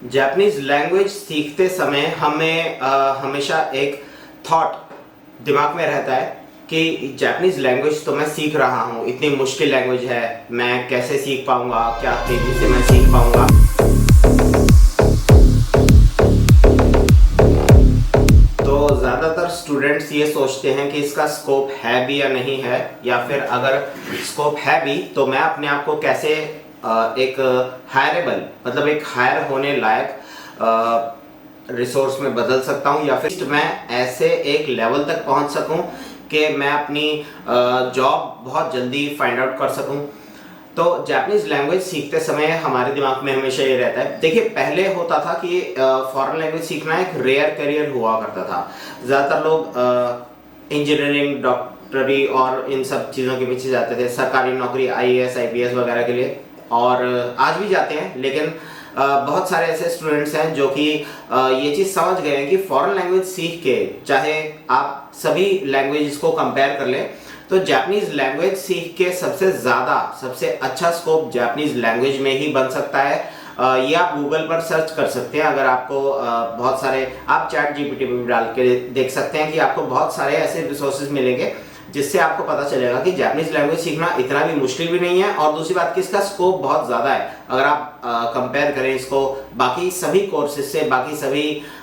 Japanese language सीखते समय हमें हमेशा एक थॉट दिमाग में रहता है कि जापानीज लैंग्वेज तो मैं सीख रहा हूँ, इतनी मुश्किल लैंग्वेज है, मैं कैसे सीख पाऊंगा, क्या तेजी से मैं सीख पाऊंगा। तो ज़्यादातर स्टूडेंट्स ये सोचते हैं कि इसका स्कोप है भी या नहीं है, या फिर अगर स्कोप है भी तो मैं अपने आप को कैसे एक हायरेबल मतलब एक हायर होने लायक रिसोर्स में बदल सकता हूँ, या फिर मैं ऐसे एक लेवल तक पहुँच सकूँ कि मैं अपनी जॉब बहुत जल्दी फाइंड आउट कर सकूँ। तो जापानीज लैंग्वेज सीखते समय हमारे दिमाग में हमेशा ये रहता है, देखिए पहले होता था कि फॉरेन लैंग्वेज सीखना एक रेयर करियर हुआ करता था। ज़्यादातर लोग इंजीनियरिंग, डॉक्टरी और इन सब चीज़ों के पीछे जाते थे, सरकारी नौकरी, आईएएस, आईपीएस वगैरह के लिए, और आज भी जाते हैं। लेकिन बहुत सारे ऐसे स्टूडेंट्स हैं जो कि ये चीज़ समझ गए हैं कि फॉरेन लैंग्वेज सीख के, चाहे आप सभी लैंग्वेज को कंपेयर कर लें, तो जापानीज लैंग्वेज सीख के सबसे अच्छा स्कोप जापानीज लैंग्वेज में ही बन सकता है। ये आप गूगल पर सर्च कर सकते हैं। अगर आपको बहुत सारे, आप चैट जीपीटी में भी डाल के देख सकते हैं कि आपको बहुत सारे ऐसे रिसोर्सेज मिलेंगे जिससे आपको पता चलेगा कि जापानीज लैंग्वेज सीखना इतना भी मुश्किल भी नहीं है, और दूसरी बात कि इसका स्कोप बहुत ज़्यादा है। अगर आप कंपेयर करें इसको बाकी सभी कोर्सेज से, बाकी सभी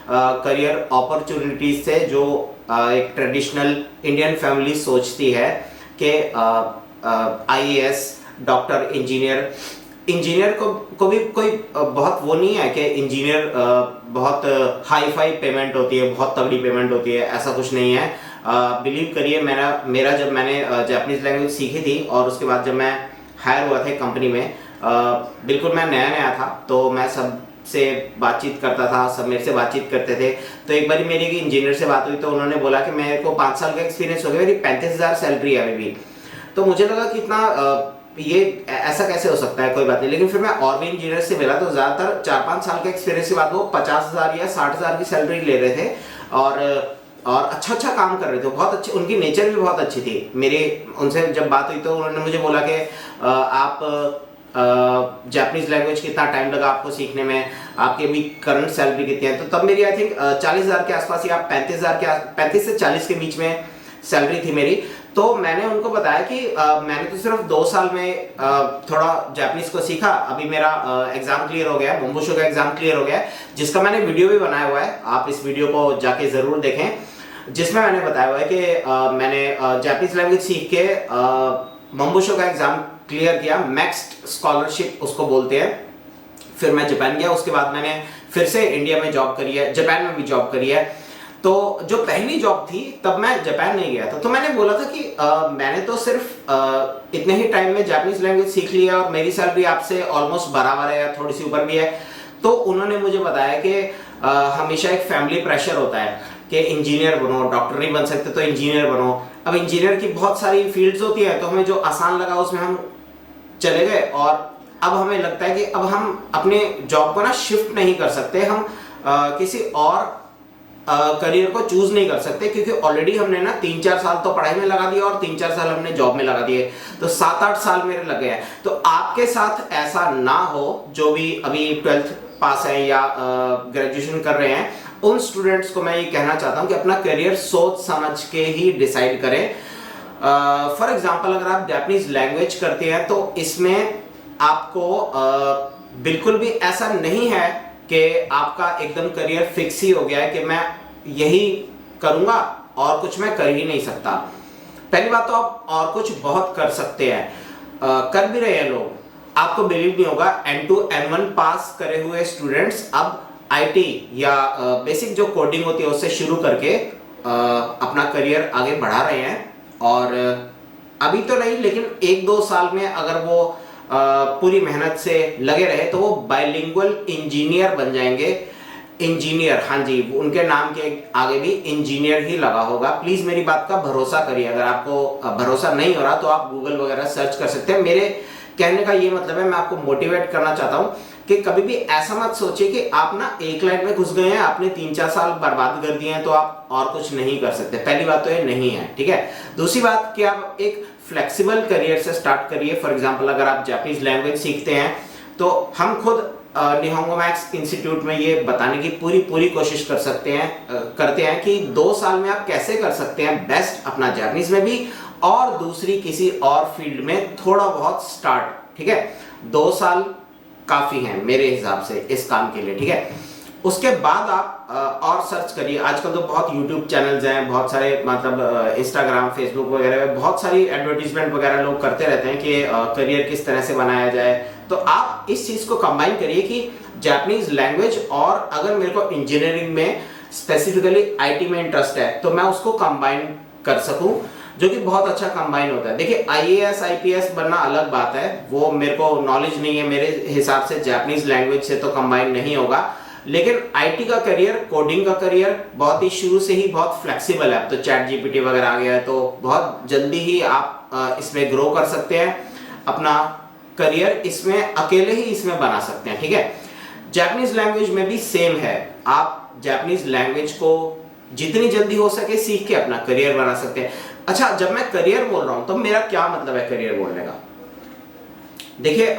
करियर अपॉर्चुनिटीज से जो एक ट्रेडिशनल इंडियन फैमिली सोचती है कि आईएएस, डॉक्टर, इंजीनियर को भी कोई बहुत वो नहीं है कि इंजीनियर बहुत हाई फाई पेमेंट होती है, बहुत तगड़ी पेमेंट होती है, ऐसा कुछ नहीं है। बिलीव करिए, मेरा जब मैंने जापानीज लैंग्वेज सीखी थी और उसके बाद जब मैं हायर हुआ था कंपनी में, बिल्कुल मैं नया था, तो मैं सबसे बातचीत करता था, सब मेरे से बातचीत करते थे। तो एक बार मेरी एक इंजीनियर से बात हुई तो उन्होंने बोला कि मेरे को 5 साल का एक्सपीरियंस हो गया, मेरी 35,000 सैलरी है अभी भी। तो मुझे लगा कि इतना ये ऐसा कैसे हो सकता है, कोई बात नहीं। लेकिन फिर मैं और भी इंजीनियर से मिला तो ज़्यादातर 4-5 साल के एक्सपीरियंस के बाद वो 50,000 या 60,000 की सैलरी ले रहे थे, और अच्छा काम कर रहे थे, बहुत अच्छे, उनकी नेचर भी बहुत अच्छी थी। मेरी उनसे जब बात हुई तो उन्होंने मुझे बोला कि आप जापानीज लैंग्वेज कितना टाइम लगा आपको सीखने में, आपकी अभी करंट सैलरी कितनी है। तो तब मेरी आई थिंक 40,000 के आसपास या 35 से 40 के बीच में सैलरी थी मेरी। तो मैंने उनको बताया कि मैंने तो सिर्फ 2 साल में थोड़ा जापानीज को सीखा, अभी मेरा एग्जाम क्लियर हो गया है, बुम्बुशो का एग्जाम क्लियर हो गया है, जिसका मैंने वीडियो भी बनाया हुआ है, आप इस वीडियो को जाके जरूर देखें, जिसमें मैंने बताया हुआ है कि मैंने जापानीज लैंग्वेज सीख के बुम्बुशो का एग्जाम क्लियर किया, मैक्स्ड स्कॉलरशिप उसको बोलते हैं। फिर मैं जापान गया, उसके बाद मैंने फिर से इंडिया में जॉब करी है, जापान में भी जॉब करी है। तो जो पहली जॉब थी तब मैं जापान नहीं गया था, तो मैंने बोला था कि मैंने तो सिर्फ इतने ही टाइम में जापानीज लैंग्वेज सीख लिया और मेरी सैलरी आपसे ऑलमोस्ट बराबर है या थोड़ी सी ऊपर भी है। तो उन्होंने मुझे बताया कि हमेशा एक फैमिली प्रेशर होता है कि इंजीनियर बनो, डॉक्टर नहीं बन सकते तो इंजीनियर बनो। अब इंजीनियर की बहुत सारी फील्ड्स होती है, तो हमें जो आसान लगा उसमें हम चले गए, और अब हमें लगता है कि अब हम अपने जॉब को ना शिफ्ट नहीं कर सकते, हम किसी और करियर को चूज नहीं कर सकते, क्योंकि ऑलरेडी हमने ना 3-4 साल तो पढ़ाई में लगा दिया और 3-4 साल हमने जॉब में लगा दिए, तो 7-8 साल मेरे लगे हैं। तो आपके साथ ऐसा ना हो, जो भी अभी 12th पास है या ग्रेजुएशन कर रहे हैं, उन स्टूडेंट्स को मैं ये कहना चाहता हूँ कि अपना करियर सोच समझ के ही डिसाइड करें। फॉर एग्जाम्पल, अगर आप जापानीज लैंग्वेज करते हैं तो इसमें आपको बिल्कुल भी ऐसा नहीं है कि आपका एकदम करियर फिक्स ही हो गया है कि मैं यही करूंगा और कुछ मैं कर ही नहीं सकता। पहली बात तो आप और कुछ बहुत कर सकते हैं, कर भी रहे हैं लोग, आपको बिलीव नहीं होगा। N2 N1 पास करे हुए स्टूडेंट्स अब आईटी या बेसिक जो कोडिंग होती है उससे शुरू करके अपना करियर आगे बढ़ा रहे हैं, और अभी तो नहीं लेकिन 1-2 साल में अगर वो पूरी मेहनत से लगे रहे तो वो बाइलिंगुअल इंजीनियर बन जाएंगे। इंजीनियर, हाँ जी, उनके नाम के आगे भी इंजीनियर ही लगा होगा। प्लीज मेरी बात का भरोसा करिए, अगर आपको भरोसा नहीं हो रहा तो आप गूगल वगैरह सर्च कर सकते हैं। मेरे कहने का ये मतलब है, मैं आपको मोटिवेट करना चाहता हूँ कि कभी भी ऐसा मत सोचिए कि आप ना एक लाइन में घुस गए हैं, आपने 3-4 साल बर्बाद कर दिए हैं तो आप और कुछ नहीं कर सकते। पहली बात तो ये नहीं है, ठीक है। दूसरी बात कि आप एक फ्लेक्सिबल करियर से स्टार्ट करिए। फॉर एग्जांपल, अगर आप जापानीज लैंग्वेज सीखते हैं तो हम खुद निहोंगो मैक्स इंस्टीट्यूट में ये बताने की पूरी कोशिश करते हैं कि 2 साल में आप कैसे कर सकते हैं बेस्ट अपना जापानीज में भी और दूसरी किसी और फील्ड में थोड़ा बहुत स्टार्ट। ठीक है, 2 साल काफी हैं मेरे हिसाब से इस काम के लिए। ठीक है, उसके बाद आप और सर्च करिए। आजकल तो बहुत यूट्यूब चैनल्स हैं, बहुत सारे मतलब इंस्टाग्राम फेसबुक वगैरह में बहुत सारी एडवर्टीजमेंट वगैरह लोग करते रहते हैं कि करियर किस तरह से बनाया जाए। तो आप इस चीज को कंबाइन करिए कि जापानीज लैंग्वेज और अगर मेरे को इंजीनियरिंग में स्पेसिफिकली आईटी में इंटरेस्ट है तो मैं उसको कंबाइन कर सकूं, जो कि बहुत अच्छा कंबाइन होता है। देखिए आईएएस आईपीएस बनना अलग बात है, वो मेरे को नॉलेज नहीं है, मेरे हिसाब से जापानीज लैंग्वेज से तो कंबाइन नहीं होगा। लेकिन आईटी का करियर, कोडिंग का करियर बहुत ही शुरू से ही बहुत फ्लेक्सिबल है। अब तो चैट जीपीटी वगैरह आ गया है तो बहुत जल्दी ही आप इसमें ग्रो कर सकते हैं, अपना करियर इसमें अकेले ही इसमें बना सकते हैं। ठीक है, जापानीज लैंग्वेज में भी सेम है, आप जापानीज लैंग्वेज को जितनी जल्दी हो सके सीख के अपना करियर बना सकते हैं। अच्छा, जब मैं करियर बोल रहा हूं तो मेरा क्या मतलब है करियर बोलने का? देखिए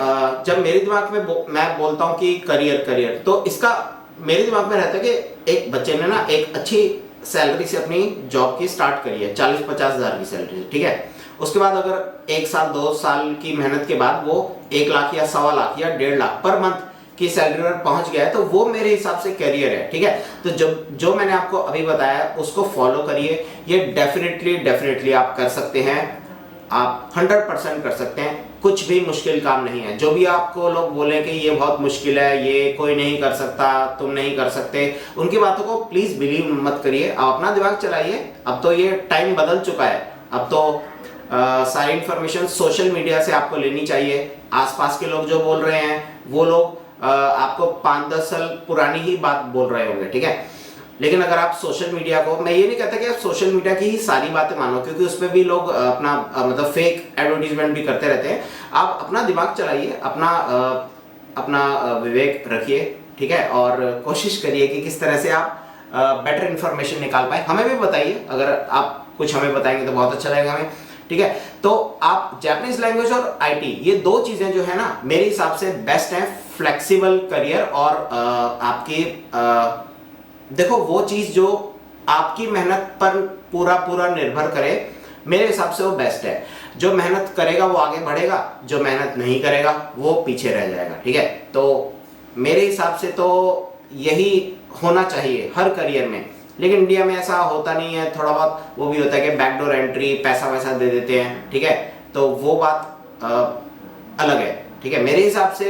जब मेरे दिमाग में मैं बोलता हूं कि करियर तो इसका मेरे दिमाग में रहता है कि एक बच्चे ने ना एक अच्छी सैलरी से अपनी जॉब की स्टार्ट करी है, 40-50 हज़ार की सैलरी। ठीक है, उसके बाद अगर 1 साल 2 साल की मेहनत के बाद वो 1 लाख या 1.25 लाख या 1.5 लाख पर मंथ की सैलरी पर पहुंच गया है तो वो मेरे हिसाब से करियर है। ठीक है, तो जो मैंने आपको अभी बताया उसको फॉलो करिए, ये डेफिनेटली आप कर सकते हैं, आप 100% कर सकते हैं, कुछ भी मुश्किल काम नहीं है। जो भी आपको लोग बोले कि ये बहुत मुश्किल है, ये कोई नहीं कर सकता, तुम नहीं कर सकते, उनकी बातों को प्लीज बिलीव मत करिए, आप अपना दिमाग चलाइए। अब तो ये टाइम बदल चुका है, अब तो सारी इंफॉर्मेशन सोशल मीडिया से आपको लेनी चाहिए। आसपास के लोग जो बोल रहे हैं वो लोग आपको 5-10 साल पुरानी ही बात बोल रहे होंगे। ठीक है, लेकिन अगर आप सोशल मीडिया को, मैं ये नहीं कहता कि आप सोशल मीडिया की ही सारी बातें मानो, क्योंकि उसमें भी लोग अपना मतलब फेक एडवर्टीजमेंट भी करते रहते हैं। आप अपना दिमाग चलाइए, अपना विवेक रखिए। ठीक है, और कोशिश करिए कि किस तरह से आप बेटर इंफॉर्मेशन निकाल पाए। हमें भी बताइए, अगर आप कुछ हमें बताएंगे तो बहुत अच्छा लगेगा हमें। ठीक है, तो आप जापानीज लैंग्वेज और आईटी, ये 2 चीजें जो है ना मेरे हिसाब से बेस्ट हैं फ्लेक्सिबल करियर और आपकी देखो वो चीज जो आपकी मेहनत पर पूरा निर्भर करे, मेरे हिसाब से वो बेस्ट है। जो मेहनत करेगा वो आगे बढ़ेगा, जो मेहनत नहीं करेगा वो पीछे रह जाएगा। ठीक है, तो मेरे हिसाब से तो यही होना चाहिए हर करियर में। लेकिन इंडिया में ऐसा होता नहीं है, थोड़ा बहुत वो भी होता है कि बैकडोर एंट्री, पैसा वैसा दे देते हैं। ठीक है, तो वो बात अलग है। ठीक है, मेरे हिसाब से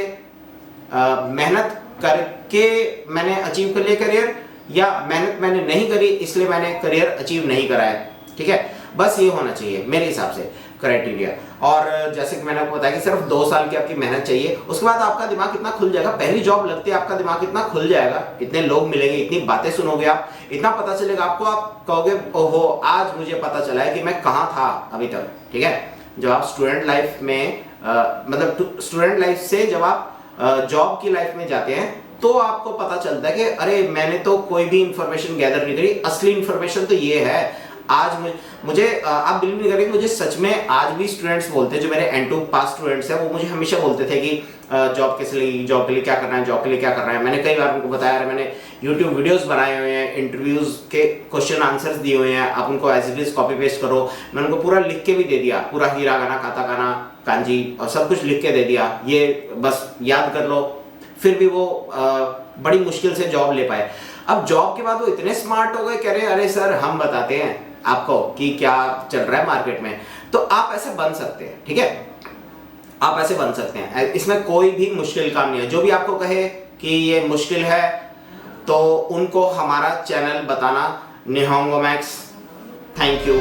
मेहनत करके मैंने अचीव कर लिया करियर, या मेहनत मैंने नहीं करी इसलिए मैंने करियर अचीव नहीं करा है। ठीक है, बस ये होना चाहिए मेरे हिसाब से क्राइटेरिया। और जैसे कि मैंने आपको बताया कि सिर्फ 2 साल की आपकी मेहनत चाहिए, उसके बाद आपका दिमाग कितना खुल जाएगा, पहली जॉब लगती है आपका दिमाग कितना खुल जाएगा, इतने लोग मिलेंगे, इतनी बातें सुनोगे आप, इतना पता चलेगा आपको, आप कहोगे ओहो आज मुझे पता चला है कि मैं कहाँ था अभी तक। ठीक है, जब आप स्टूडेंट लाइफ में मतलब स्टूडेंट लाइफ से जब आप जॉब की लाइफ में जाते हैं तो आपको पता चलता है कि अरे मैंने तो कोई भी इंफॉर्मेशन गैदर नहीं करी, असली इंफॉर्मेशन तो ये है। आज मुझे आप बिलीव नहीं करेंगे, मुझे सच में आज भी स्टूडेंट्स बोलते हैं, जो मेरे N2 पास स्टूडेंट्स हैं, वो मुझे हमेशा बोलते थे कि जॉब कैसे लगी, जॉब के लिए क्या करना है, जॉब के लिए क्या करना है। मैंने कई बार उनको बताया, मैंने यूट्यूब वीडियोस बनाए हुए हैं, इंटरव्यूज के क्वेश्चन आंसर्स दिए हुए हैं, आप उनको as it is copy paste करो। मैंने उनको पूरा लिख के भी दे दिया, पूरा हिरागाना काताकाना कांजी और सब कुछ लिख के दे दिया, ये बस याद कर लो। फिर भी वो बड़ी मुश्किल से जॉब ले पाए। अब जॉब के बाद वो इतने स्मार्ट हो गए, कह रहे हैं अरे सर हम बताते हैं आपको कि क्या चल रहा है मार्केट में। तो आप ऐसे बन सकते हैं। ठीक है, आप ऐसे बन सकते हैं, इसमें कोई भी मुश्किल काम नहीं है। जो भी आपको कहे कि ये मुश्किल है तो उनको हमारा चैनल बताना, निहोंगो मैक्स। Thank you.